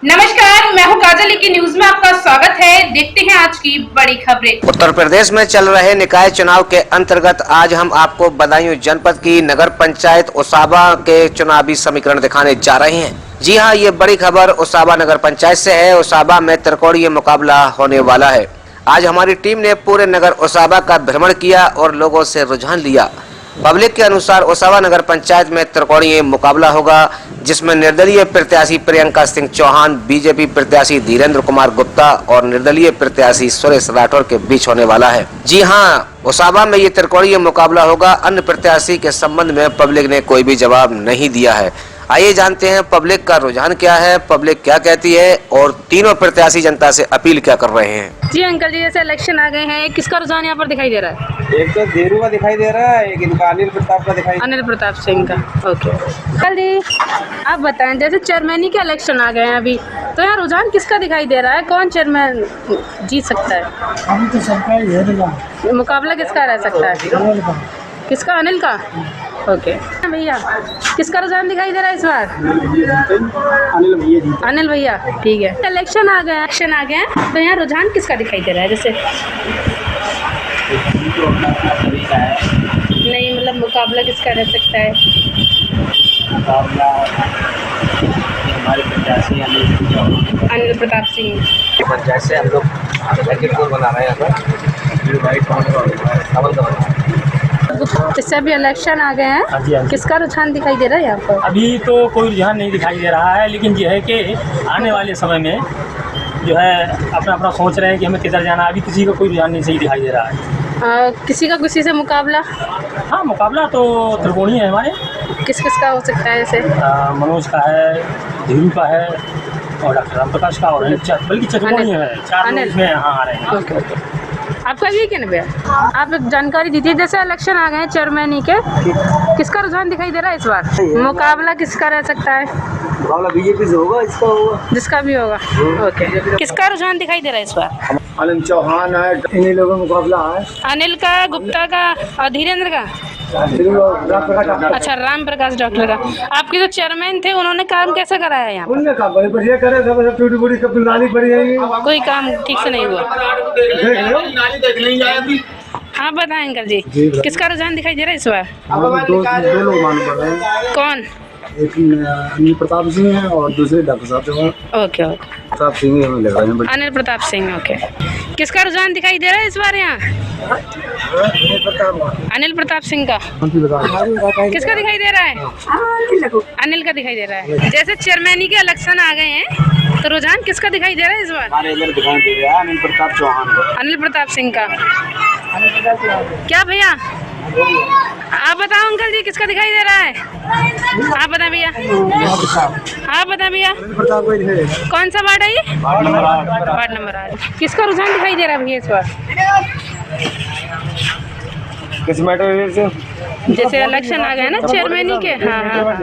नमस्कार, मैं हूं काजल की न्यूज में आपका स्वागत है। देखते हैं आज की बड़ी खबरें। उत्तर प्रदेश में चल रहे निकाय चुनाव के अंतर्गत आज हम आपको बदायूं जनपद की नगर पंचायत ओसाबा के चुनावी समीकरण दिखाने जा रहे हैं। जी हां, ये बड़ी खबर ओसाबा नगर पंचायत से है। ओसाबा में त्रिकोणीय मुकाबला होने वाला है। आज हमारी टीम ने पूरे नगर ओसाबा का भ्रमण किया और लोगों से रुझान लिया। पब्लिक के अनुसार ओसाबा नगर पंचायत में त्रिकोणीय मुकाबला होगा, जिसमें निर्दलीय प्रत्याशी प्रियंका सिंह चौहान, बीजेपी प्रत्याशी धीरेन्द्र कुमार गुप्ता और निर्दलीय प्रत्याशी सुरेश राठौर के बीच होने वाला है। जी हां, ओसाबा में ये त्रिकोणीय मुकाबला होगा। अन्य प्रत्याशी के संबंध में पब्लिक ने कोई भी जवाब नहीं दिया है। आइए जानते हैं पब्लिक का रुझान क्या है, पब्लिक क्या कहती है और तीनों प्रत्याशी जनता से अपील क्या कर रहे हैं। जी अंकल जी, जैसे इलेक्शन आ गए हैं, किसका रुझान यहाँ पर दिखाई दे रहा है? एक तो धीरू का दिखाई दे रहा है, एक इनका अनिल प्रताप का दिखाई। अनिल प्रताप सिंह का। ओके अंकल जी, आप बताएं, जैसे चेयरमैनी के इलेक्शन आ गए हैं अभी, तो यहाँ रुझान किसका दिखाई दे रहा है? कौन चेयरमैन जीत सकता है? अभी तो सरकार मुकाबला किसका रह सकता है? किसका? अनिल का। ओके भैया, किसका रुझान दिखाई दे रहा है इस बार? अनिल भैया जी। अनिल भैया, ठीक है। इलेक्शन आ गए तो यहाँ रुझान किसका दिखाई दे रहा है? जैसे नहीं, मतलब मुकाबला किसका रह सकता है? हमारे प्रत्याशी अनिल प्रताप सिंह। पंचायत से हम लोग बना रहे हैं इससे अभी इलेक्शन आ गए हैं, किसका रुझान दिखाई दे रहा है यहाँ पर? अभी तो कोई रुझान नहीं दिखाई दे रहा है, लेकिन ये है कि आने वाले समय में जो है अपना अपना सोच रहे हैं कि हमें किधर जाना है। अभी किसी का कोई रुझान नहीं सही दिखाई दे रहा है। किसी का किसी से मुकाबला? हाँ, मुकाबला तो त्रिकोणीय है हमारे। किस किस का हो सकता है? जैसे मनोज का है, धीरू का है और डॉक्टर राम प्रकाश का, और बल्कि त्रिकोणीय है। चार लोग इसमें हाँ आ रहे हैं। ओके। आपका भी क्या भैया, आप एक जानकारी दीजिए। जैसे इलेक्शन आ गए हैं चेयरमैनी के, किसका रुझान दिखाई दे रहा है इस बार? मुकाबला किसका रह सकता है? मुकाबला बीजेपी से होगा, इसका होगा, जिसका भी होगा। ओके, किसका रुझान दिखाई दे रहा है इस बार? अनिल चौहान है, इन्हीं लोगों का मुकाबला है। अनिल का, गुप्ता का और धीरेन्द्र का। अच्छा, राम प्रकाश डॉक्टर का। आपके जो चेयरमैन थे, उन्होंने काम कैसे कराया यहाँ? उनने काम बड़े बढ़िया करे, सब टूटी बूटी कब नाली पड़ी है, कोई काम ठीक से नहीं हुआ। हाँ बताएं अंकल जी, किसका रुझान दिखाई दे रहा है इस बार? दो लोग मालूम पड़ रहे हैं। कौन? एक अनिल प्रताप सिंह है और दूसरे डॉक्टर साहब चौहान। ओके ओके, प्रताप सिंह हमें लग रहा है। अनिल प्रताप सिंह। ओके, किसका रुझान दिखाई दे रहा है इस बार यहाँ? अनिल प्रताप सिंह का। किसका दिखाई दे रहा है? अनिल का दिखाई दे रहा है। जैसे चेयरमैनी के इलेक्शन आ गए हैं, तो रुझान किसका दिखाई दे रहा है इस बार? दिखाई दे रहा है अनिल प्रताप चौहान। अनिल प्रताप सिंह का। क्या भैया, आप बताओ अंकल जी, किसका दिखाई दे रहा है? आप बताएं भैया। आप बताएं भैया, कौन सा वार्ड है ये? Ward number 8। किसका रुझान दिखाई दे रहा है भैया इस बार? किस मैटर से? जैसे इलेक्शन आ गए ना चेयरमैनी के। हाँ हाँ हाँ,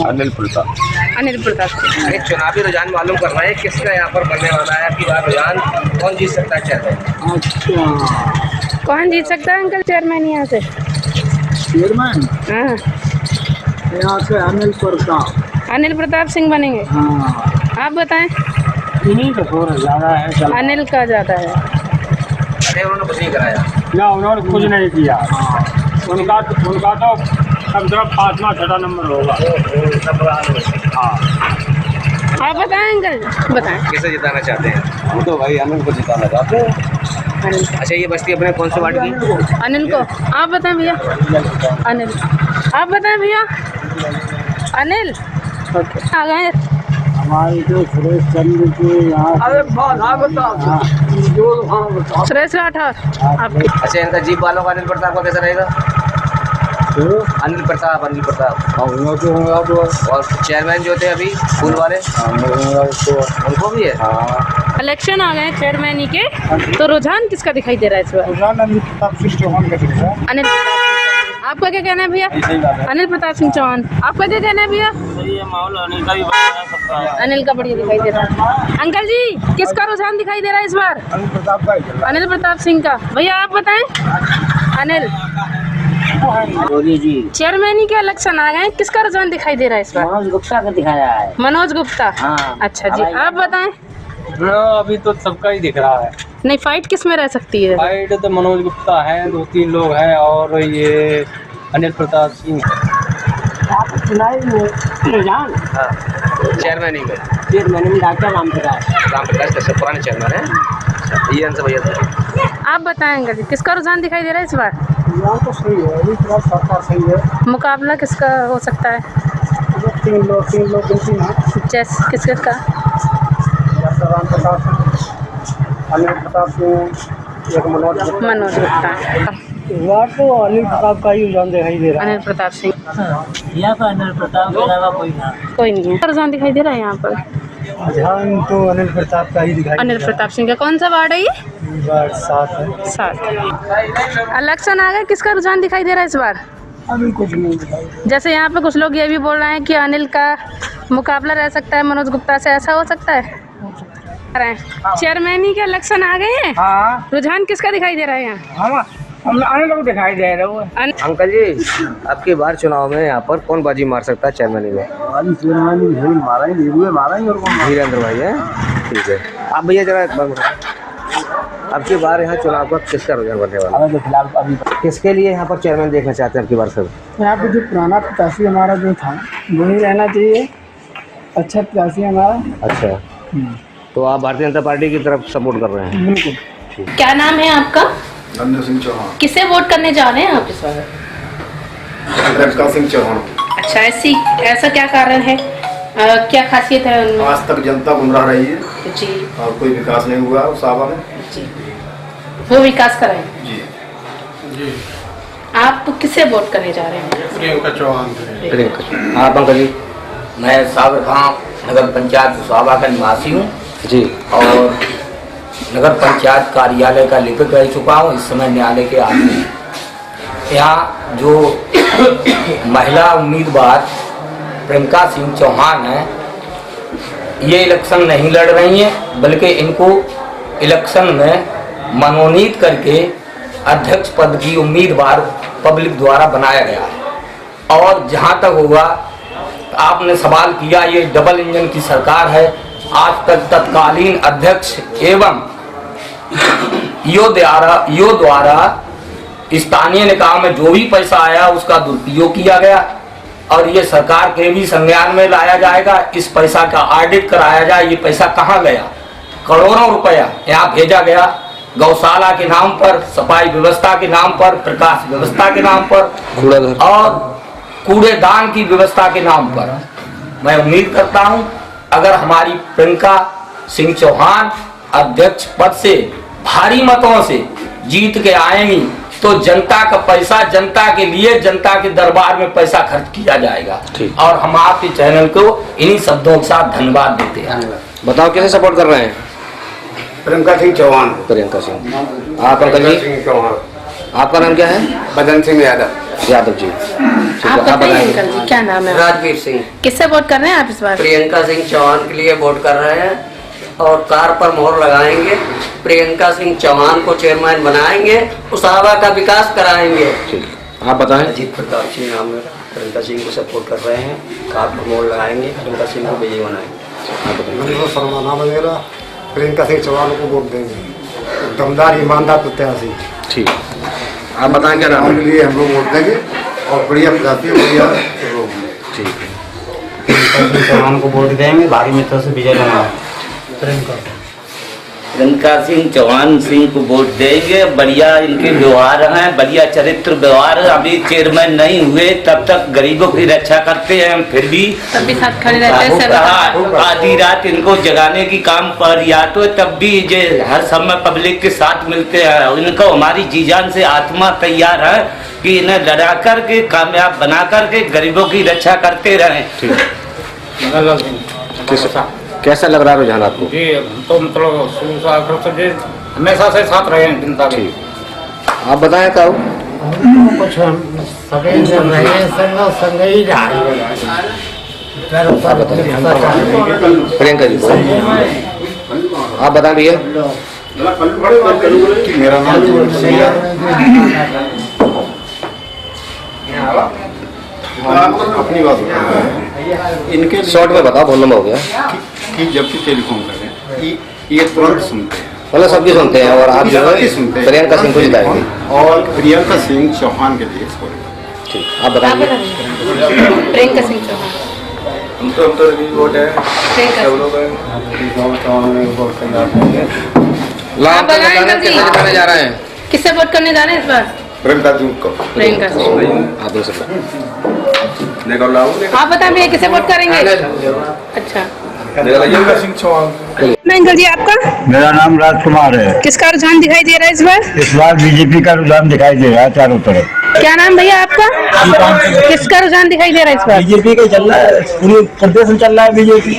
अनिल प्रताप। अनिल प्रताप सिंह। चुनावी रुझान मालूम कर रहे हैं किसका यहाँ पर बनने वाला है, आपकी बार रुझान कौन जीत सकता है चेयरमैन? अच्छा, कौन जीत सकता है अंकल चेयरमैन यहाँ से? चेयरमैन हाँ, यहाँ से अनिल प्रताप। अनिल प्रताप सिंह बनेंगे। हाँ, आप बताएं। इन्हीं का थोड़ा ज़्यादा है। अनिल का ज़्यादा है। अरे उन्होंने कुछ नहीं कराया ना, उन्होंने कुछ नहीं किया। उनका तो कम से कम 5वां 6वां नंबर होगा। हाँ, आप बताएं अंकल, बताएं। किसे जिताना चाहते हैं? हम तो भाई अनिल को जिताना चाहते हैं। अनिल। अच्छा, ये बस्ती अपने कौन से वार्ड की? अनिल को। आप बताएं भैया। अनिल। आप बताएं भैया। अनिल। ओके, आ गए हमारे जो सुरेश चंद्र के यहाँ। सुरेश राठौर आपके। अच्छा, इनका जीप वालों का अनिल प्रताप का कैसा रहेगा? अनिल प्रताप। और चेयरमैन जो थे अभी फूल वाले, उनको भी है। इलेक्शन आ गए चेयरमैनी के, तो रुझान किसका दिखाई दे रहा है इस बार? अनिल प्रताप सिंह चौहान का दिख रहा है। अनिल प्रताप। आपका क्या कहना है भैया? अनिल प्रताप सिंह चौहान। आपका क्या कहना है भैया? ये माहौल अनिल का भी बढ़िया सकता है। अनिल का बढ़िया दिखाई दे रहा है। अंकल जी, किसका रुझान दिखाई दे रहा है इस बार? अनिल प्रताप का। अनिल प्रताप सिंह का। भैया आप बताएं। अनिल। बोलिए जी। चेयरमैन के इलेक्शन आ गए, किसका रुझान दिखाई दे रहा है इस बार? मनोज गुप्ता का दिखाया है। मनोज गुप्ता। हाँ। अच्छा जी, आप बताएं। अभी तो सबका ही दिख रहा है। नहीं, फाइट किस में रह सकती है? फाइट तो मनोज गुप्ता है, 2-3 लोग हैं, और ये अनिल प्रताप सिंह। रुझान चेयरमैन ही में चेयरमैन डॉक्टर रामप्रकाश कैसे पुराने चेयरमैन है ये भैया। आप बताएं अंकल जी, किसका रुझान दिखाई दे रहा है इस बार? यहाँ तो सही है, अभी फिलहाल सरकार सही है। मुकाबला किसका हो सकता है? 3 लोग 2-3 हैं। जैसे किसका? डॉक्टर राम प्रताप सिंह, अनिल प्रताप सिंह, एक मनोज गुप्ता। वार्ड तो अनिल प्रताप का ही रुझान दिखाई दे रहा है। अनिल प्रताप सिंह। यहाँ पर अनिल प्रताप के अलावा कोई नहीं है। रुझान दिखाई दे रहा है यहाँ पर? रुझान तो अनिल प्रताप का ही दिखाई अनिल प्रताप सिंह का। कौन सा वार्ड है ये? वार्ड 7 है। 7। इलेक्शन आ गया, किसका रुझान दिखाई दे रहा है इस बार? अभी कुछ नहीं दिखाई दे जैसे यहाँ पे कुछ लोग ये भी बोल रहे हैं कि अनिल का मुकाबला रह सकता है मनोज गुप्ता से, ऐसा हो सकता है? चेयरमैन के इलेक्शन आ गए हैं। हाँ, रुझान किसका दिखाई दे रहा है यहाँ? हम अनिल को दिखाई दे रहा है। अंकल जी, आपकी बार चुनाव में यहाँ पर कौन बाजी मार सकता है चेयरमैन में? मारा ही और कौन? धीरेन्द्र भाई है। ठीक है, आप भैया जरा एक बार बताओ, आपकी बार यहाँ चुनाव का किसका रुझान बनने वाला है? तो फिलहाल अभी किसके लिए यहाँ पर चेयरमैन देखना चाहते हैं आपकी बार सब? यहाँ पे जो पुराना प्रत्याशी हमारा जो था वही रहना चाहिए, अच्छा प्रत्याशी हमारा। अच्छा, तो आप भारतीय जनता पार्टी की तरफ सपोर्ट कर रहे हैं? बिल्कुल। क्या नाम है आपका? नंदू सिंह चौहान। किसे वोट करने जा रहे हैं आप इस बार? रजका सिंह चौहान। अच्छा, ऐसा क्या कारण है? क्या खासियत है उनमें? आज तक जनता गुमराह रही है जी। और कोई विकास नहीं हुआ उसाबा में। जी, वो विकास कराएं। जी। आप किसे वोट करने जा रहे हैं? प्रियंका चौहान। आप अंकल जी? मैं साबर खां नगर पंचायत उसाबा का निवासी हूँ जी। और नगर पंचायत कार्यालय का लिपिक रह चुका हूँ, इस समय न्यायालय के आदमी हूँ। यहाँ जो महिला उम्मीदवार प्रियंका सिंह चौहान है, ये इलेक्शन नहीं लड़ रही हैं, बल्कि इनको इलेक्शन में मनोनीत करके अध्यक्ष पद की उम्मीदवार पब्लिक द्वारा बनाया गया है। और जहाँ तक हुआ, आपने सवाल किया, ये डबल इंजन की सरकार है। आज तक तत्कालीन अध्यक्ष एवं यो द्वारा स्थानीय निकाय में जो भी पैसा आया उसका दुरुपयोग किया गया, और ये सरकार के भी संज्ञान में लाया जाएगा। इस पैसा का ऑडिट कराया जाए, ये पैसा कहाँ गया। करोड़ों रुपया यहाँ भेजा गया, गौशाला के नाम पर, सफाई व्यवस्था के नाम पर, प्रकाश व्यवस्था के नाम पर और कूड़ेदान की व्यवस्था के नाम पर। मैं उम्मीद करता हूँ अगर हमारी प्रियंका सिंह चौहान अध्यक्ष पद से भारी मतों से जीत के आएंगी तो जनता का पैसा जनता के लिए, जनता के दरबार में पैसा खर्च किया जाएगा। और हम आपके चैनल को इन्हीं शब्दों के साथ धन्यवाद देते हैं। बताओ किसे सपोर्ट कर रहे हैं? प्रियंका सिंह चौहान। प्रियंका सिंह। आप अंकल जी? चौहान। आपका नाम क्या है? बदन सिंह यादव जी। आप बताइए अंकल जी, क्या नाम है? राजवीर सिंह। किससे वोट कर रहे हैं आप इस बार? प्रियंका सिंह चौहान के लिए वोट कर रहे हैं और कार पर मोहर लगाएंगे। प्रियंका सिंह चौहान को चेयरमैन बनाएंगे, उसाबा का विकास कराएंगे। आप बताएं। अजीत प्रताप सिंह नाम है, प्रियंका सिंह को सपोर्ट कर रहे हैं, कार पर मोहर लगाएंगे, प्रियंका सिंह को विजयी बनाएंगे। फरमाना वगैरह प्रियंका सिंह चौहान को वोट देंगे। दमदार ईमानदार प्रत्याशी। ठीक, आप बताएं क्या नाम? उनके लिए हम लोग वोट देंगे और बढ़िया प्रत्याशी, बढ़िया लोग। ठीक है, प्रियंका सिंह चौहान को वोट देंगे, भारी मतों से विजय बनाएंगे। प्रियंका सिंह चौहान सिंह को वोट देंगे। बढ़िया इनके व्यवहार हैं, बढ़िया चरित्र व्यवहार। अभी चेयरमैन नहीं हुए तब तक गरीबों की रक्षा करते हैं, फिर भी तब भी साथ खड़े रहते हैं। आधी रात इनको जगाने की काम पर या तो तब भी ये हर समय पब्लिक के साथ मिलते हैं। इनको हमारी जी जान से आत्मा तैयार है कि इन्हें लड़ा करके कामयाब बना करके गरीबों की रक्षा करते रहें। कैसा लग रहा है रुझान आपको? जी, तो मतलब शुरू से आखिर तक ये हमेशा से साथ रहे हैं जनता के। आप बताएं क्या? कुछ सभी चल रहे हैं, संग ही जा रही है। प्रियंका जी आप बताएं भैया। मेरा नाम अपनी बात बताएं। इनके लिए शॉर्ट में बताओ, फोन नंबर हो गया कि जब भी टेलीफोन करें ये तुरंत सुनते हैं, मतलब सबकी सुनते हैं। और आप जो है सुनते हैं प्रियंका सिंह को जिताएंगे। और प्रियंका सिंह चौहान के लिए ठीक, आप बताइए। प्रियंका सिंह चौहान। हम तो वोट है प्रियंका सिंह। आप बताएं बताने जल्दी। किसे जिताने जा रहे हैं? किससे वोट करने जा रहे हैं इस बार? प्रियंका सिंह को प्रियंका सिंह। आप उनसे आप बताएं भैया किसे वोट करेंगे? अच्छा, प्रियंका सिंह चौहान। अंकल जी आपका मेरा नाम राजकुमार है। किसका रुझान दिखाई दे रहा है इस बार? इस बार बीजेपी का रुझान दिखाई दे रहा है चारों तरफ। क्या नाम भैया आपका? किसका रुझान दिखाई दे रहा है इस बार? बीजेपी का चल रहा है, पूरे प्रदेश में चल रहा है बीजेपी।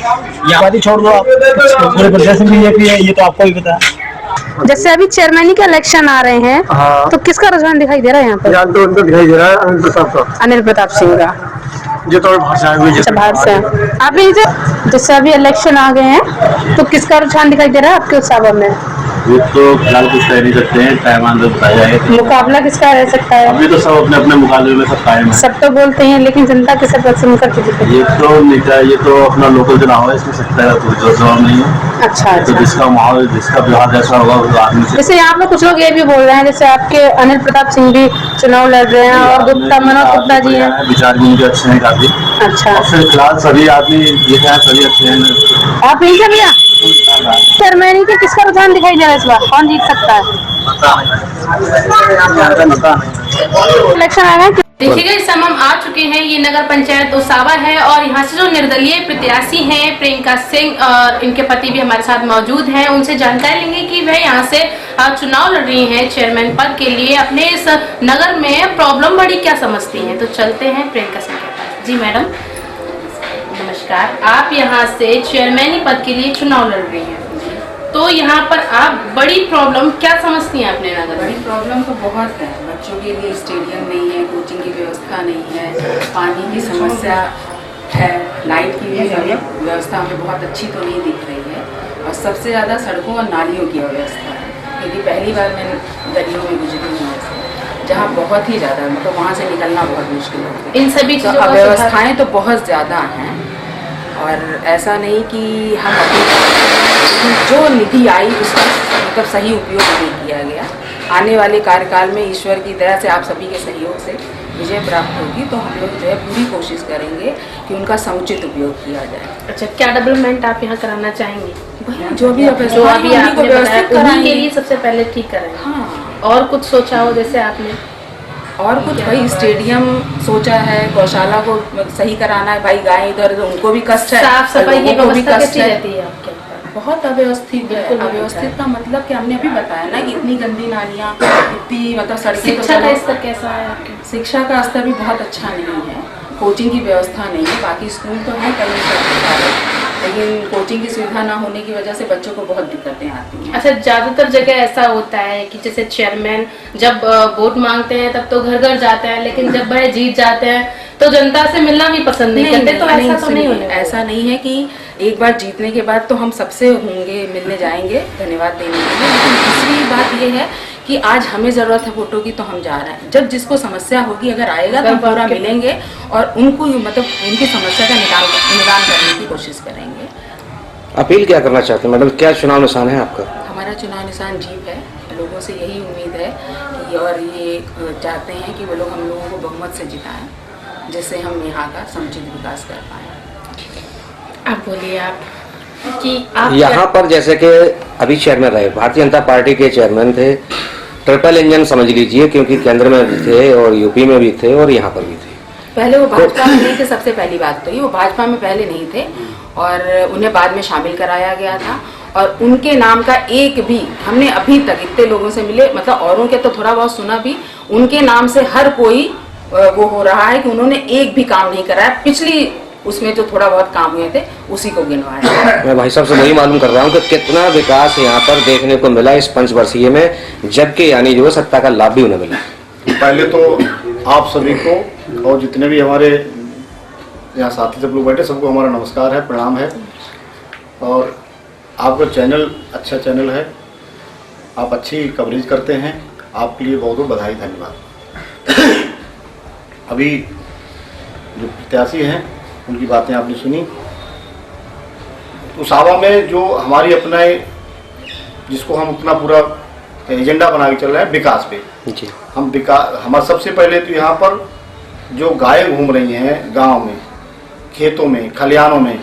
यहाँ ही छोड़ दो आप, पूरे प्रदेश में बीजेपी है, ये तो आपको ही पता है। जैसे अभी चेयरमैन के इलेक्शन आ रहे हैं, हाँ। तो किसका रुझान दिखाई दे रहा है यहाँ पर? यहाँ तो उनको दिखाई दे रहा है अनिल प्रताप का, अनिल प्रताप सिंह का। जो तो भाषा है अच्छा, बाहर से आप ये जैसे अभी इलेक्शन आ गए हैं, तो किसका रुझान दिखाई दे रहा है आपके उत्साह में? ये तो फिलहाल कुछ कह नहीं सकते हैं, टाइम आने बताया जाएगा। मुकाबला किसका रह सकता है? अभी तो सब अपने अपने मुकाबले में सब कायम है। सब तो बोलते हैं, लेकिन जनता किसे पसंद करती है? ये तो नेता, ये तो अपना लोकल चुनाव है, इसमें सकता है कोई जो जवाब नहीं है। अच्छा तो अच्छा। जिसका माहौल, जिसका व्यवहार जैसा होगा वो आदमी से। जैसे यहाँ पे कुछ लोग ये भी बोल रहे हैं, जैसे आपके अनिल प्रताप सिंह भी चुनाव लड़ रहे हैं और गुप्ता मनोज गुप्ता जी हैं। विचार भी उनके अच्छे हैं काफी। अच्छा, और फिर फिलहाल सभी आदमी ये हैं, सभी अच्छे हैं। आप यहीं से भैया चेयरमैन के किसका रुझान दिखाई दे रहा है इस बार? कौन जीत सकता है? इलेक्शन आ गए। देखिएगा, इस समय हम आ चुके हैं, ये नगर पंचायत ओसावा है और यहाँ से जो निर्दलीय प्रत्याशी हैं प्रियंका सिंह और इनके पति भी हमारे साथ मौजूद हैं, उनसे जानकारी लेंगे कि वह यहाँ से चुनाव लड़ रही हैं चेयरमैन पद के लिए। अपने इस नगर में प्रॉब्लम बड़ी क्या समझती हैं, तो चलते हैं प्रियंका सिंह के पास। जी मैडम नमस्कार, आप यहाँ से चेयरमैन पद के लिए चुनाव लड़ रही हैं, तो यहाँ पर आप बड़ी प्रॉब्लम क्या समझती हैं अपने नगर? बड़ी प्रॉब्लम तो बहुत है। बच्चों के लिए स्टेडियम नहीं है, कोचिंग की व्यवस्था नहीं है, पानी की समस्या है, लाइट की भी व्यवस्था हमें बहुत अच्छी तो नहीं दिख रही है, और सबसे ज़्यादा सड़कों और नालियों की व्यवस्था है। क्योंकि पहली बार मैं गलियों में गुजरी हूँ ऐसे, जहाँ बहुत ही ज़्यादा, मतलब वहाँ से निकलना बहुत मुश्किल होता है। इन सभी तो अव्यवस्थाएँ तो बहुत ज़्यादा हैं, और ऐसा नहीं कि हम जो निधि आई उसका मतलब सही उपयोग नहीं किया गया। आने वाले कार्यकाल में ईश्वर की दया से, आप सभी के सहयोग से विजय प्राप्त होगी, तो हम लोग जो है पूरी कोशिश करेंगे कि उनका समुचित उपयोग किया जाए। अच्छा, क्या डेवलपमेंट आप यहाँ कराना चाहेंगे? जो भी आपने बताया, उन्हीं के लिए सबसे पहले ठीक करेंगे। हाँ, और कुछ सोचा हो जैसे आपने? और कुछ भाई स्टेडियम सोचा है, गौशाला को सही कराना है, भाई गाय इधर उनको भी कष्ट है, साफ सफाई की लोगों को भी व्यवस्था कष्ट कैसी है। रहती है आपके? बहुत अव्यवस्थित है। अव्यवस्थित का मतलब कि हमने अभी बताया ना कि इतनी गंदी नालियाँ, इतनी मतलब सड़कें। शिक्षा का स्तर कैसा है आपके? शिक्षा का स्तर भी बहुत अच्छा नहीं है, कोचिंग की व्यवस्था नहीं है। बाकी स्कूल तो है कई सारे, लेकिन कोचिंग की सुविधा ना होने की वजह से बच्चों को बहुत दिक्कतें आती हैं। अच्छा, ज्यादातर जगह ऐसा होता है कि जैसे चेयरमैन जब वोट मांगते हैं तब तो घर घर जाते हैं, लेकिन जब वह जीत जाते हैं तो जनता से मिलना ही पसंद नहीं करते। तो ऐसा तो नहीं होने, ऐसा नहीं है कि एक बार जीतने के बाद तो हम सबसे होंगे, मिलने जाएंगे धन्यवाद देने के लिए। लेकिन दूसरी बात यह है कि आज हमें ज़रूरत है वोटों की, तो हम जा रहे हैं। जब जिसको समस्या होगी अगर आएगा तो हम पूरा मिलेंगे और उनको मतलब उनकी समस्या का निदान करने की कोशिश करेंगे। अपील क्या करना चाहते हैं मैडम, क्या चुनाव निशान है आपका? हमारा चुनाव निशान जीप है। लोगों से यही उम्मीद है कि, और ये चाहते हैं कि वो लोग हम लोगों को बहुमत से जिताएं, जिससे हम यहाँ का समुचित विकास कर पाएँ। आप बोलिए आप कि आप यहाँ पर जैसे कि अभी चेयरमैन रहे, भारतीय जनता पार्टी के चेयरमैन थे, ट्रिपल इंजन समझ लीजिए, क्योंकि केंद्र में भी थे और यूपी में भी थे और यहाँ पर भी थे। पहले वो भाजपा में नहीं थे, सबसे पहली बात तो ये, वो भाजपा में पहले नहीं थे और उन्हें बाद में शामिल कराया गया था। और उनके नाम का एक भी, हमने अभी तक इतने लोगों से मिले, मतलब औरों के तो थोड़ा बहुत सुना भी, उनके नाम से हर कोई वो हो रहा है कि उन्होंने एक भी काम नहीं कराया। पिछली उसमें जो थोड़ा बहुत काम हुए थे उसी को गिनवाया। मैं भाई साहब से वही मालूम कर रहा हूँ कि कितना विकास यहाँ पर देखने को मिला इस 5 वर्षीय में, जबकि यानी जो सत्ता का लाभ भी उन्हें मिला। पहले तो आप सभी को और जितने भी हमारे यहाँ साथी सब लोग बैठे सबको हमारा नमस्कार है, प्रणाम है। और आपका चैनल अच्छा चैनल है, आप अच्छी कवरेज करते हैं, आपके लिए बहुत बहुत बधाई, धन्यवाद। अभी जो प्रत्याशी हैं उनकी बातें आपने सुनी। उसावा में जो हमारी अपना जिसको हम अपना पूरा एजेंडा बना के चल रहे हैं विकास पे जी। हम विकास हमारा सबसे पहले तो यहाँ पर जो गायें घूम रही हैं गांव में, खेतों में, खलिहानों में,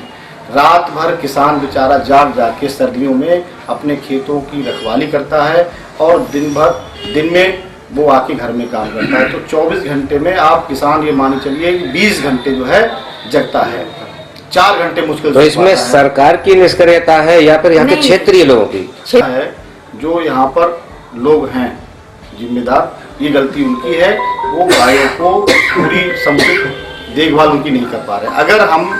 रात भर किसान बेचारा जाग जाग के सर्दियों में अपने खेतों की रखवाली करता है और दिन में वो आके घर में काम करता है। तो 24 घंटे में आप किसान ये मान चलिए 20 घंटे जो है जगता है, 4 घंटे मुश्किल। तो इसमें सरकार की निष्क्रियता है या फिर यहाँ के क्षेत्रीय लोगों की है? जो यहाँ पर लोग हैं जिम्मेदार, ये गलती उनकी है, वो गायों को पूरी समुचित देखभाल उनकी नहीं कर पा रहे। अगर हम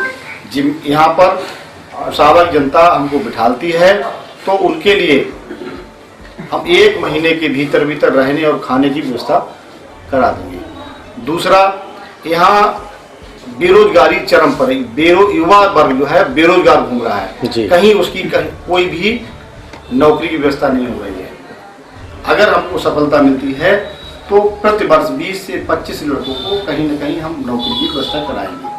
यहाँ पर उसावा की जनता हमको बिठालती है तो उनके लिए हम 1 महीने के भीतर रहने और खाने की व्यवस्था करा देंगे। दूसरा, यहाँ बेरोजगारी चरम पर, युवा वर्ग जो है बेरोजगार घूम रहा है, कहीं उसकी कोई भी नौकरी की व्यवस्था नहीं हो रही है। अगर हमको सफलता मिलती है तो प्रति वर्ष 20 से 25 लड़कों को कहीं न कहीं हम नौकरी की व्यवस्था कराएंगे।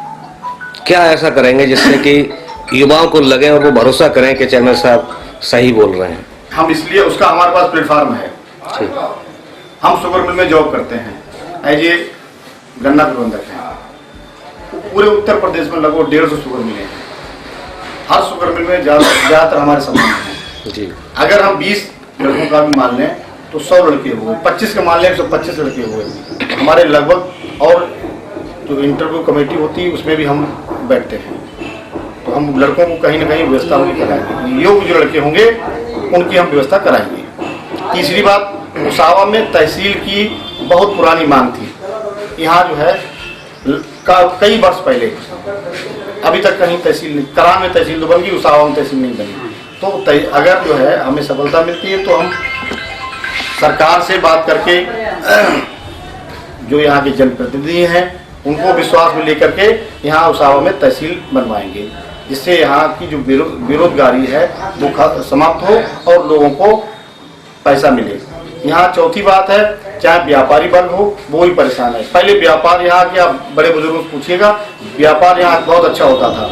क्या ऐसा करेंगे जिससे कि युवाओं को लगे और वो भरोसा करें कि चेयरमैन साहब सही बोल रहे हैं? हम इसलिए उसका हमारे पास प्लेटफॉर्म है। हम शुगर मिल में जॉब करते हैं, एज ए गन्ना प्रबंधक हैं। पूरे उत्तर प्रदेश में लगभग 150 शुगर मिले हैं। हर शुगर मिल में ज्यादातर हमारे संबंध हैं। अगर हम 20 लड़कों का भी मान लें तो 100 लड़के हुए, 25 का मान लें तो 25 लड़के हुए हमारे लगभग। और जो इंटरव्यू कमेटी होती है उसमें भी हम बैठते हैं, तो हम लड़कों को कहीं ना कहीं व्यवस्था उनकी कराएंगे। योग्य जो लड़के होंगे उनकी हम व्यवस्था कराएंगे। तीसरी बात, उसावा में तहसील की बहुत पुरानी मांग थी। यहाँ जो है कई वर्ष पहले अभी तक कहीं तहसील नहीं, करान में तहसील तो बन गई, उसावा में तहसील नहीं बनी। तो अगर जो है हमें सफलता मिलती है तो हम सरकार से बात करके जो यहाँ के जनप्रतिनिधि हैं उनको विश्वास में लेकर के यहाँ उसावा में तहसील बनवाएंगे, जिससे यहाँ की जो बेरोजगारी है वो समाप्त हो और लोगों को पैसा मिले। यहाँ चौथी बात है, चाहे व्यापारी वर्ग हो वो ही परेशान है। पहले व्यापार यहाँ के आप बड़े बुजुर्गों से पूछिएगा, व्यापार यहाँ बहुत अच्छा होता था,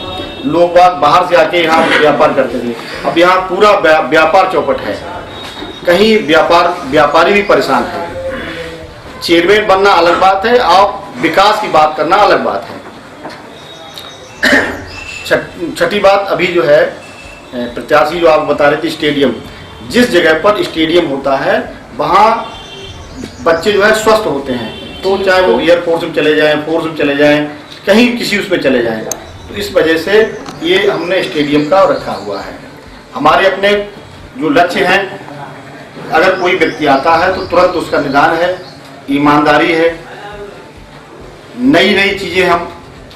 लोग बाहर से आके यहाँ व्यापार करते थे। अब यहाँ पूरा व्यापार चौपट है, कहीं व्यापारी भी परेशान है। चेयरमैन बनना अलग बात है और विकास की बात करना अलग बात है। छठी बात, अभी जो है प्रत्याशी जो आप बता रहे थे स्टेडियम, जिस जगह पर स्टेडियम होता है वहाँ बच्चे जो है स्वस्थ होते हैं, तो चाहे वो एयरफोर्स में चले जाएं, फोर्स में चले जाएं, कहीं किसी उसमें चले जाएं। तो इस वजह से ये हमने स्टेडियम का रखा हुआ है। हमारे अपने जो लक्ष्य हैं, अगर कोई व्यक्ति आता है तो तुरंत उसका निदान है, ईमानदारी है, नई चीज़ें हम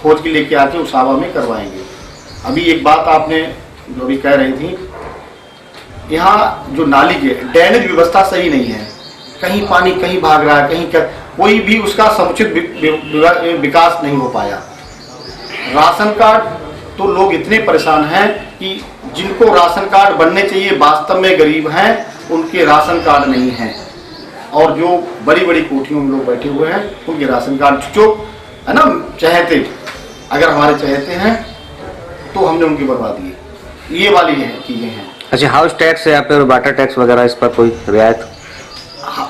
खोज के लेके आके उसावा में करवाएंगे। अभी एक बात आपने जो भी कह रही थी, यहाँ जो नाली की ड्रेनेज व्यवस्था सही नहीं है, कहीं पानी कहीं भाग रहा है, कहीं कोई भी उसका समुचित विकास नहीं हो पाया। राशन कार्ड तो लोग इतने परेशान हैं कि जिनको राशन कार्ड बनने चाहिए वास्तव में गरीब हैं, उनके राशन कार्ड नहीं हैं। और जो बड़ी बड़ी कोठियों में लोग बैठे हुए हैं उनके राशन कार्ड जो है ना चहेते, अगर हमारे चहेते हैं तो हमने उनकी बर्बाद दिए। ये वाली है चीज़ें हैं। अच्छा, हाउस टैक्स या फिर वाटर टैक्स वगैरह, इस पर कोई रियायत?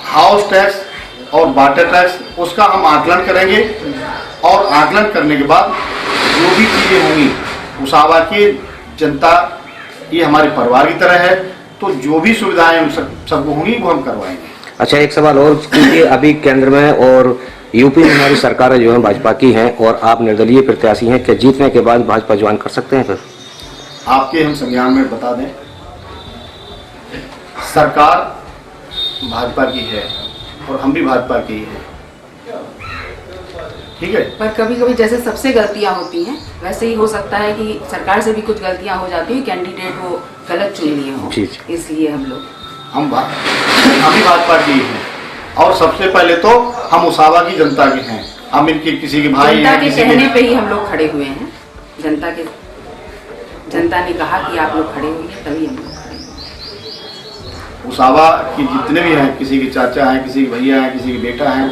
हाउस टैक्स और वाटर टैक्स उसका हम आकलन करेंगे और आकलन करने के बाद जो भी चीज़ें होंगी, उसावा की जनता ये हमारे परिवार की तरह है, तो जो भी सुविधाएं सबको होंगी वो हम करवाएंगे। अच्छा, एक सवाल और कीजिए, अभी केंद्र में और यूपी में हमारी सरकारें जो है भाजपा की हैं और आप निर्दलीय प्रत्याशी हैं, क्या जीतने के बाद भाजपा ज्वाइन कर सकते हैं? फिर आपके हम संज्ञान में बता दें, सरकार भाजपा की है और हम भी भाजपा की ही है, ठीक है। पर कभी कभी जैसे सबसे गलतियां होती हैं वैसे ही हो सकता है कि सरकार से भी कुछ गलतियां हो जाती हैं, कैंडिडेट वो गलत चुन लिए हो, इसलिए हम भी भाजपा की हैं और सबसे पहले तो हम उसावा की जनता के हैं। हम इनके किसी के भाई जनता के कहने पे ही हम लोग खड़े हुए हैं। जनता ने कहा कि आप लोग खड़े होंगे तभी हम लोग खड़े हुए। उसावा की जितने भी हैं, किसी के चाचा हैं, किसी के भैया हैं, किसी के बेटा हैं,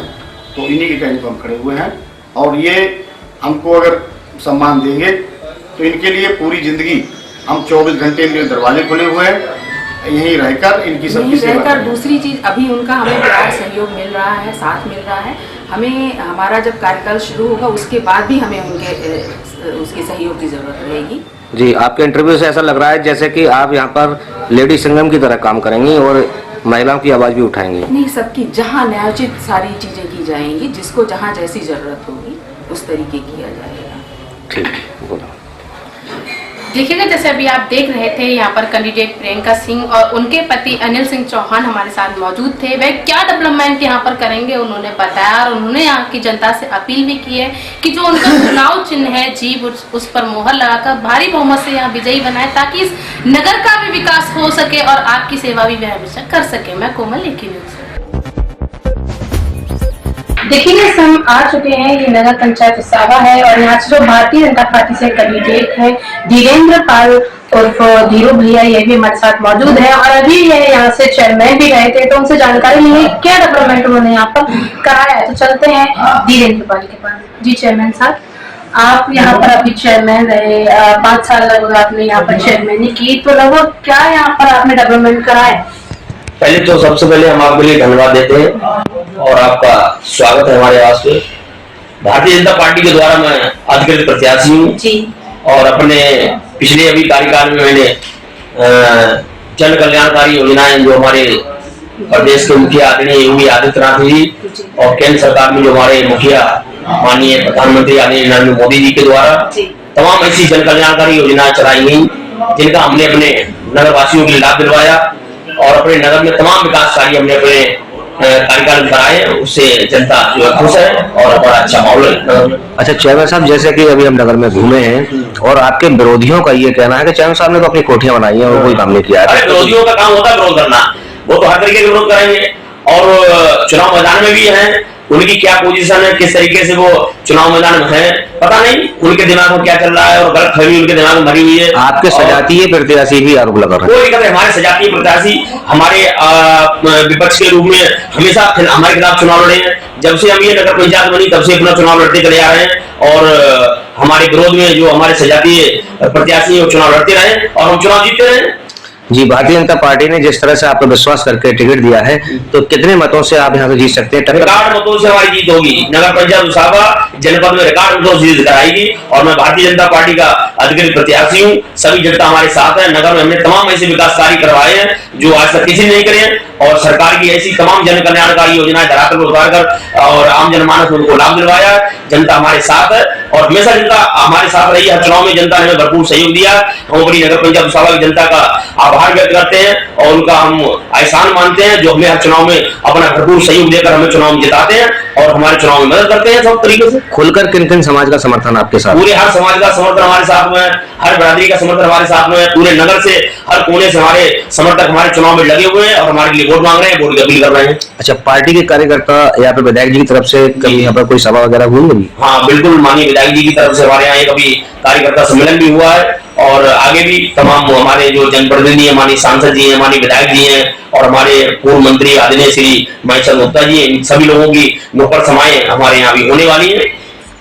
तो इन्हीं के कहने पर हम खड़े हुए हैं। और ये हमको अगर सम्मान देंगे तो इनके लिए पूरी जिंदगी हम 24 घंटे इनके दरवाजे खुले हुए हैं, यहीं रहकर इनकी सबकी सेवा करेंगे। दूसरी चीज, अभी उनका हमें प्यार सहयोग मिल रहा है, साथ मिल रहा है। हमें हमारा जब कार्यकाल शुरू होगा उसके बाद भी हमें उसके सहयोग की जरूरत रहेगी। जी, आपके इंटरव्यू से ऐसा लग रहा है जैसे कि आप यहाँ पर लेडी संगम की तरह काम करेंगी और महिलाओं की आवाज भी उठाएंगी। नहीं, सबकी जहाँ न्यायोचित सारी चीजें की जाएंगी, जिसको जहाँ जैसी जरूरत होगी उस तरीके किया जाएगा। ठीक, बोलो। देखिएगा, जैसे अभी आप देख रहे थे यहाँ पर कैंडिडेट प्रियंका सिंह और उनके पति अनिल सिंह चौहान हमारे साथ मौजूद थे। वह क्या डेवलपमेंट यहाँ पर करेंगे उन्होंने बताया, और उन्होंने यहाँ की जनता से अपील भी की है कि जो उनका चुनाव चिन्ह है जीप, उस पर मोहर लगाकर भारी बहुमत से यहाँ विजयी बनाए, ताकि इस नगर का भी विकास हो सके और आपकी सेवा भी वह हमेशा कर सके। मैं कोमल लेकिन देखिए, हम आ चुके हैं, ये नगर पंचायत उसावा है और यहाँ से जो भारतीय जनता पार्टी से कैंडिडेट है धीरेन्द्र पाल उर्फ धीरू भैया, ये भी हमारे साथ मौजूद है। और अभी ये यहाँ से चेयरमैन भी रहे थे, तो उनसे जानकारी लेंगे क्या डेवलपमेंट उन्होंने यहाँ पर कराया है। तो चलते हैं धीरेन्द्र पाल के पास। जी चेयरमैन साहब, आप यहाँ पर अभी चेयरमैन रहे, 5 साल लगभग आपने यहाँ पर चेयरमैनी की, तो लगभग क्या यहाँ पर आपने डेवलपमेंट कराया? पहले तो सबसे पहले हम आपके लिए धन्यवाद देते हैं और आपका स्वागत है हमारे आवास पे। भारतीय जनता पार्टी के द्वारा मैं अधिकृत प्रत्याशी हूँ और अपने पिछले अभी कार्यकाल में मैंने जन कल्याणकारी योजनाएं जो हमारे प्रदेश के मुखिया आदरणीय योगी आदित्यनाथ जी और केंद्र सरकार में जो हमारे मुखिया माननीय प्रधानमंत्री आदरणीय नरेंद्र मोदी जी के द्वारा तमाम ऐसी जन कल्याणकारी योजनाएं चलाई गई, जिनका हमने अपने नगर वासियों के लिए लाभ दिलवाया और अपने नगर में तमाम विकास कार्य हमने अपने कार्यकाल में कराए। उससे जनता जो है खुश है और बड़ा अच्छा माहौल है। अच्छा चेयरमैन साहब, जैसे कि अभी हम नगर में घूमे हैं और आपके विरोधियों का ये कहना है कि चेयरमैन साहब ने तो अपनी कोठियां बनाई हैं और कोई काम नहीं किया है। अरे विरोधियों का काम होता है विरोध करना, वो तो हर तरीके के विरोध करेंगे और चुनाव मैदान में भी है। उनकी क्या पोजीशन है, किस तरीके से वो चुनाव मैदान में है, पता नहीं उनके दिमाग में क्या चल रहा है और गलतफहमी उनके दिमाग में भरी हुई है। आपके सजातीय प्रत्याशी भी आरोप लगा रहे हैं। कोई दिक्कत है, हमारे सजातीय प्रत्याशी हमारे विपक्ष के रूप में हमेशा हमारे खिलाफ चुनाव लड़े हैं। जब से हम ये नगर पंचायत बनी तब से अपना चुनाव लड़ते चले आ रहे हैं और हमारे विरोध में जो हमारे सजातीय प्रत्याशी है वो चुनाव लड़ते रहे और हम चुनाव जीतते रहे। जी, भारतीय जनता पार्टी ने जिस तरह से आपको विश्वास करके टिकट दिया है, तो कितने मतों से आप यहाँ से जीत सकते हैं? रिकॉर्ड मतों से हमारी जीत होगी। नगर पंचायत उसावा जनपद में रिकॉर्ड मतों से जीत कराएगी और मैं भारतीय जनता पार्टी का अधिकृत प्रत्याशी हूँ। सभी जनता हमारे साथ है। नगर में हमने तमाम ऐसे विकास कार्य करवाए हैं जो आज तक किसी ने नहीं करे और सरकार की ऐसी तमाम जन कल्याणकारी योजनाएं धरातल पर उतारकर और आम जनमानस में उनको लाभ दिलवाया। जनता हमारे साथ है और हमेशा जनता हमारे साथ रही है। चुनाव में जनता ने हमें भरपूर सहयोग दिया। हम अपनी नगर पंचायत उसावा की जनता का आभार व्यक्त करते हैं और उनका हम एहसान मानते हैं जो हमें हर चुनाव में अपना भरपूर सहयोग देकर हमें चुनाव में जिताते हैं और हमारे चुनाव में मदद करते हैं सब तरीके से। खुलकर किन किन समाज का समर्थन आपके साथ? पूरे हर समाज का समर्थन हमारे साथ में, हर बिरादरी का समर्थन हमारे साथ में, पूरे नगर से हर कोने से हमारे समर्थक हमारे चुनाव में लगे हुए हैं और हमारे लिए वोट मांग रहे हैं, वोट की अपील कर रहे हैं। अच्छा, पार्टी के कार्यकर्ता या फिर विधायक जी की तरफ से कभी यहाँ पर कोई सभा वगैरह हुई है? हाँ बिल्कुल, माननीय विधायक जी की तरफ से हमारे यहाँ एक अभी कार्यकर्ता सम्मेलन भी हुआ है और आगे भी तमाम हमारे जो जनप्रतिनिधि है, माननीय सांसद जी हैं, माननीय विधायक जी हैं और हमारे पूर्व मंत्री आदरणीय श्री महेश गुप्ता जी, इन सभी लोगों की नुक्कड़ समाएं हमारे यहाँ भी होने वाली है।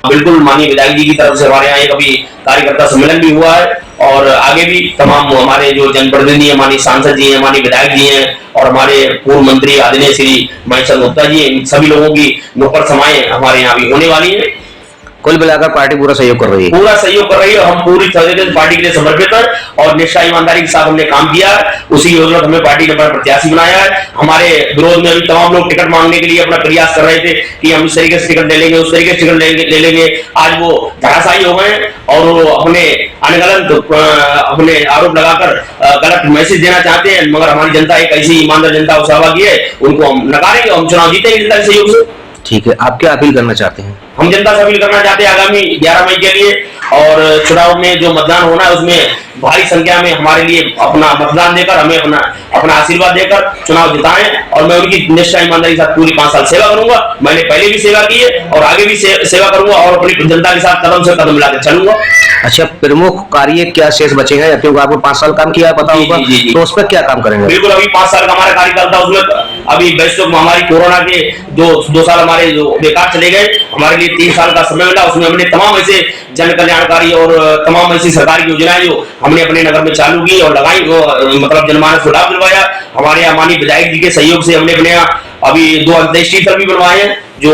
बिल्कुल, माननीय विधायक जी की तरफ से हमारे यहाँ एक अभी कार्यकर्ता सम्मेलन भी हुआ है और आगे भी तमाम हमारे जो जनप्रतिनिधि है, माननीय सांसद जी हैं, माननीय विधायक जी हैं और हमारे पूर्व मंत्री आदरणीय श्री महेश गुप्ता जी, इन सभी लोगों की नुक्कड़ समाएं हमारे यहाँ भी होने वाली है। कुल मिलाकर पार्टी पूरा सहयोग कर रही है। पूरा सहयोग कर रही है। हम पूरी तरह से पार्टी के लिए समर्पित है और निष्ठा ईमानदारी के साथ हमने काम किया है। उसी योजना हमें पार्टी ने प्रत्याशी बनाया है। हमारे विरोध में अभी तमाम लोग टिकट मांगने के लिए अपना प्रयास कर रहे थे कि हम इस तरीके से टिकट ले लेंगे, उस तरीके से टिकट ले लेंगे। आज वो धराशायी हो गए और वो अपने अनगलत अपने आरोप लगाकर गलत मैसेज देना चाहते हैं, मगर हमारी जनता एक ऐसी ईमानदार जनता उसावा की है, उनको हम नकारेंगे, हम चुनाव जीतेंगे जनता के सहयोग से। ठीक है, आप क्या अपील करना चाहते हैं? हम जनता से अपील करना चाहते हैं आगामी 11 मई के लिए और चुनाव में जो मतदान होना है उसमें भारी संख्या में हमारे लिए अपना मतदान देकर हमें अपना आशीर्वाद देकर चुनाव जिताएं और मैं उनकी निष्ठा ईमानदारी के साथ पूरी 5 साल सेवा करूंगा। मैंने पहले भी सेवा की है और आगे भी सेवा करूंगा और अपनी जनता के साथ कदम से कदम मिलाकर चलूंगा। अच्छा, प्रमुख कार्य क्या शेष बचे हैं? क्योंकि आपको 5 साल काम किया है, पता होगा, तो उस पर क्या काम करेंगे? बिल्कुल, अभी 5 साल का हमारा कार्यकाल था, उसमें अभी वैश्विक महामारी कोरोना के 2 साल हमारे जो बेकार चले गए हमारे लिए 3 साल का समय मिला, उसमें हमने तमाम ऐसे जन कल्याणकारी और तमाम ऐसी सरकारी योजनाएं जो हमने अपने नगर में चालू की और लगाई, मतलब जनमानस को लाभ दिलवाया। हमारे यहाँ माननीय विधायक जी के सहयोग से हमने अपने यहाँ अभी 2 अंत्येष्टि स्थल भी बनवाए हैं जो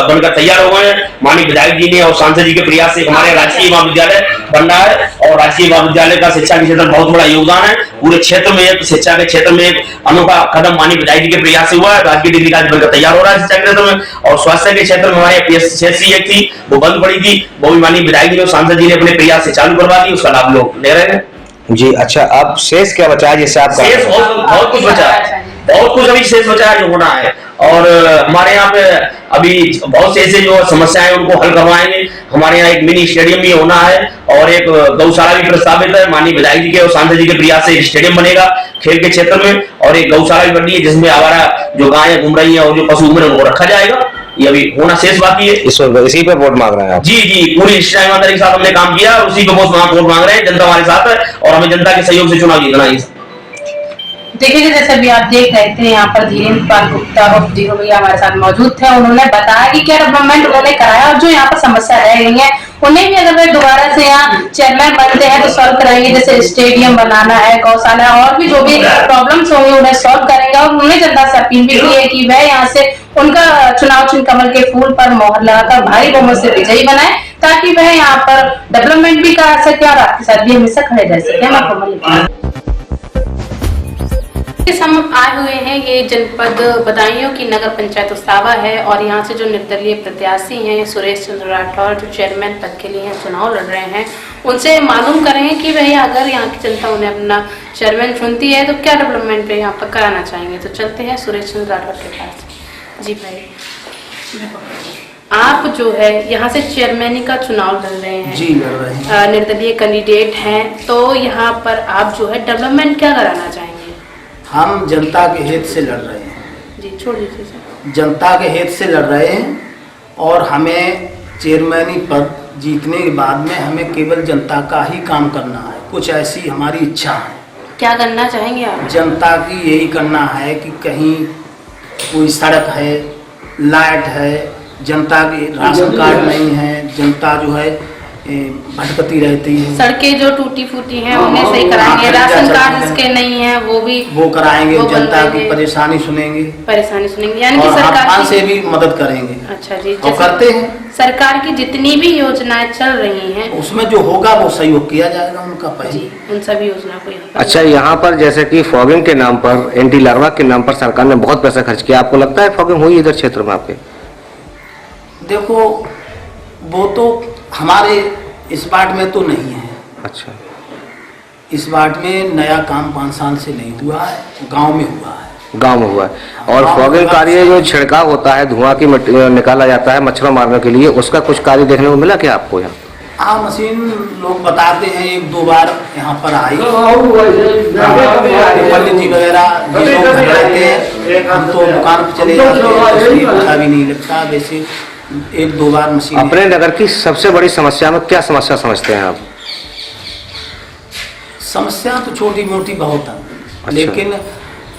बनकर तैयार हो गए हैं। माननीय विधायक जी ने और सांसद जी के प्रयास से हमारे राजकीय महाविद्यालय बन रहा है और राजकीय महाविद्यालय का शिक्षा के क्षेत्र में बहुत बड़ा योगदान है। पूरे क्षेत्र में शिक्षा के क्षेत्र में एक अनोखा कदम माननीय विधायक जी के प्रयास से हुआ है। राजकीय डिग्री कॉलेज बनकर तैयार हो रहा है शिक्षा के क्षेत्र में। और स्वास्थ्य के क्षेत्र में हमारे PSC एक थी, वो बंद पड़ी थी, वो भी माननीय विधायक जी और सांसद जी ने अपने प्रयास से चालू करवा दी, उसका लाभ लोग ले रहे हैं। जी अच्छा, अब शेष क्या बचा है जिससे आपका? शेष बहुत कुछ बचा है, बहुत कुछ अभी शेष बचा है जो होना है। और हमारे यहाँ पे अभी बहुत से ऐसे जो समस्याएं उनको हल करवाएंगे। हमारे यहाँ एक मिनी स्टेडियम भी होना है और एक गौशाला भी प्रस्तावित है। माननीय विधायक जी के और सांसद जी के प्रयास से एक स्टेडियम बनेगा खेल के क्षेत्र में और एक गौशाला भी बन रही है जिसमें आवारा जो गायें घूम रही है और जो पशु घूम रहे हैं उनको रखा जाएगा। ये अभी होना शेष बाकी है। इसी पे वोट मांग रहे हैं आप? जी जी, पूरी ईमानदारी के साथ हमने काम किया और उसी पे वोट मांग रहे हैं। जनता हमारे साथ है और हमें जनता के सहयोग से चुनाव जीतना है। देखिए जैसे अभी आप देख रहे थे यहाँ पर धीरेन्द्र पाल गुप्ता और जीरो भैया हमारे साथ मौजूद थे। उन्होंने बताया कि क्या डेवलपमेंट उन्होंने कराया और जो यहाँ पर समस्या रह गई है उन्हें भी अगर वे दोबारा से यहाँ चेयरमैन बनते हैं तो सॉल्व कराएंगे। जैसे स्टेडियम बनाना है, गौशाला और भी जो भी प्रॉब्लम्स होंगे उन्हें सॉल्व करेंगे। और उन्होंने जनता से अपील भी की है कि वह यहाँ से उनका चुनाव चिन्ह कमल के फूल पर मोहर लगाकर भारी बहुमत से विजयी बनाए ताकि वह यहाँ पर डेवलपमेंट भी करा सके और आपके साथ भी हमेशा खड़े रह सके। हम आए हुए हैं, ये जनपद बदायूं की नगर पंचायत उसावा है और यहाँ से जो निर्दलीय प्रत्याशी हैं सुरेश चंद्र राठौर जो चेयरमैन पद के लिए चुनाव लड़ रहे हैं, उनसे मालूम करेंगे कि भाई अगर यहाँ की जनता उन्हें अपना चेयरमैन चुनती है तो क्या डेवलपमेंट पे यहाँ पर कराना चाहेंगे। तो चलते हैं सुरेश चंद्र राठौर के पास। जी भाई, आप जो है यहाँ से चेयरमैन का चुनाव लड़ रहे हैं। जी लड़ रहे हैं, निर्दलीय कैंडिडेट हैं, तो यहाँ पर आप जो है डेवलपमेंट क्या कराना चाहेंगे? हम जनता के हित से लड़ रहे हैं। जी छोड़ दीजिए। जनता के हित से लड़ रहे हैं और हमें चेयरमैनी पद जीतने के बाद में हमें केवल जनता का ही काम करना है। कुछ ऐसी हमारी इच्छा है। क्या करना चाहेंगे आप? जनता की यही करना है कि कहीं कोई सड़क है, लाइट है, जनता के राशन कार्ड नहीं है, जनता जो है भटकती रहती है। सड़कें जो टूटी फूटी हैं उन्हें सही कराएंगे, राशन कार्ड जिसके नहीं है वो कराएंगे, जनता की परेशानी सुनेंगे, यानी कि सरकार से भी मदद करेंगे। अच्छा जी, तो करते हैं। सरकार की जितनी भी योजनाएं चल रही हैं उसमें जो होगा वो सहयोग किया जाएगा उनका पहले, उन सभी योजना को। अच्छा, यहाँ पर जैसे कि फॉगिंग के नाम पर, एंटी लार्वा के नाम पर सरकार ने बहुत पैसा खर्च किया, आपको लगता है फॉगिंग हुई इधर क्षेत्र में आपके? देखो वो तो हमारे इस वार्ड में तो नहीं है। अच्छा, इस वार्ड में नया काम 5 साल से नहीं हुआ है, गांव में हुआ है। गांव में हुआ है। और फॉगिंग कार्य जो छिड़काव होता है, धुआं की निकाला जाता है मच्छरों मारने के लिए, उसका कुछ कार्य देखने को मिला क्या आपको यहाँ? हाँ, मशीन लोग बताते हैं 1-2 बार यहाँ पर आई, पंडित जी वगैरह लोग रहते हैं, हम तो दुकान पर चले जाते हैं, पता भी नहीं लगता। वैसे 1-2 बार मशीन। अपने नगर की सबसे बड़ी समस्या में क्या समस्या समझते हैं आप? समस्या तो छोटी मोटी बहुत है। अच्छा। लेकिन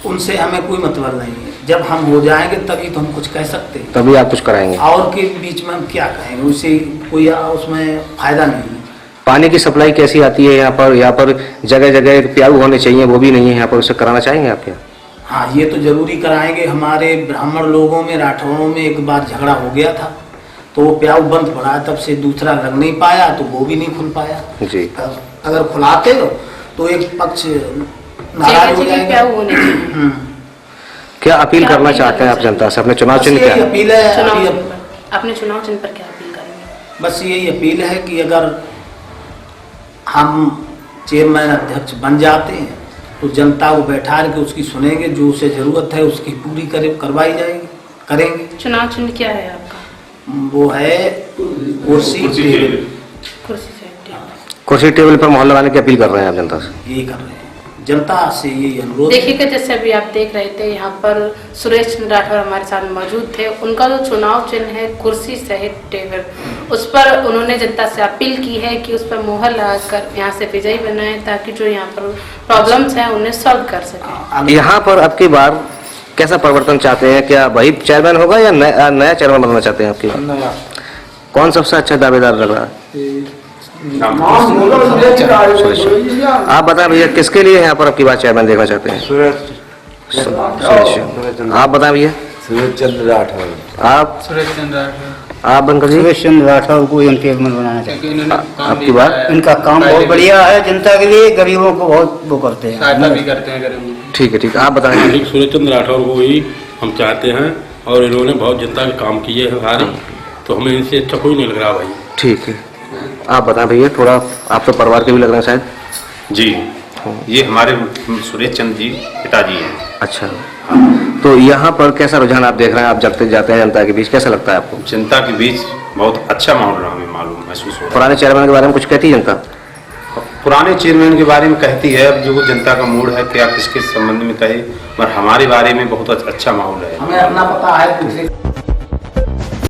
उनसे हमें कोई मतलब नहीं है। जब हम हो जाएंगे तभी तो हम कुछ कह सकते हैं, तभी आप कुछ कराएंगे। और के बीच में हम क्या कहेंगे, उससे कोई उसमें फायदा नहीं है। पानी की सप्लाई कैसी आती है यहाँ पर? यहाँ पर जगह जगह प्याऊ होने चाहिए, वो भी नहीं है यहाँ पर, उसे कराना चाहेंगे आप क्या? हाँ, ये तो जरूरी कराएंगे। हमारे ब्राह्मण लोगों में, राठौरों में एक बार झगड़ा हो गया था तो वो प्याऊ बंद पड़ा, तब से दूसरा लग नहीं पाया तो वो भी नहीं खुल पाया। जी, अगर खुलाते हो तो एक पक्ष नाराज हो जाएगा। क्या अपील करना चाहते हैं आप जनता से? अपने चुनाव चिन्ह क्या अपील है? अपने चुनाव चिन्ह पर क्या अपील करेंगे? बस यही अपील है कि अगर हम चेयरमैन अध्यक्ष बन जाते हैं तो जनता को बैठा के उसकी सुनेंगे, जो उसे जरूरत है उसकी पूरी करवाई जाएगी, करेंगे। चुनाव चिन्ह क्या है आपका? वो है कुर्सी टेबल। कुर्सी टेबल पर मोहर लगाने की अपील कर रहे हैं आप जनता से? यही कर रहे हैं, जनता से यही अनुरोध। देखिएगा जैसे अभी आप देख रहे थे यहाँ पर सुरेश चंद्र राठौर हमारे साथ मौजूद थे। उनका जो चुनाव चिन्ह है कुर्सी सहित टेबल, उस पर उन्होंने जनता से अपील की है कि उस पर मोहर लगाकर यहाँ से विजयी बनाए ताकि जो यहाँ पर प्रॉब्लम्स हैं उन्हें सॉल्व कर सके। यहाँ पर अब की बार कैसा परिवर्तन चाहते हैं? क्या वही चेयरमैन होगा या नया चेयरमैन बनना चाहते हैं आपकी? कौन सबसे अच्छा दावेदार लग रहा है? आप बताएं भैया, किसके लिए यहाँ पर आपकी बात चेयरमैन देखना चाहते हैं? सुरेश। आप बताएं भैया। सुरेश चंद्र राठौर। आप? सुरेश चंद्र राठौर। आप अंकल जी? सुरेश चंद्र राठौर को हम चेयरमैन बनाना चाहते हैं। आपकी बात? इनका काम बहुत बढ़िया है, जनता के लिए, गरीबों को बहुत वो करते हैं, सहायता भी करते हैं गरीबों। ठीक है, ठीक है, आप बताएं। सुरेश चंद्र राठौर को ही हम चाहते हैं और इन्होंने बहुत जनता के काम किए हैं सारे, तो हमें इनसे अच्छा कोई नहीं लग रहा भाई। ठीक है, आप बताएं भैया, थोड़ा आप तो परिवार के भी लग रहे हैं शायद। जी, ये हमारे सुरेश चंद्र जी पिताजी हैं। अच्छा, तो यहाँ पर कैसा रुझान आप देख रहे हैं? आप जब जाते हैं जनता के बीच, कैसा लगता है आपको? जनता के बीच बहुत अच्छा माहौल हमें मालूम महसूस हो रहा है। पुराने चेयरमैन के बारे में कुछ कहती है जनता? पुराने चेयरमैन के बारे में कहती है, अब जो जनता का मूड है क्या किसके संबंध में कहे, पर हमारे बारे में बहुत अच्छा माहौल है। हमें अपना पता है।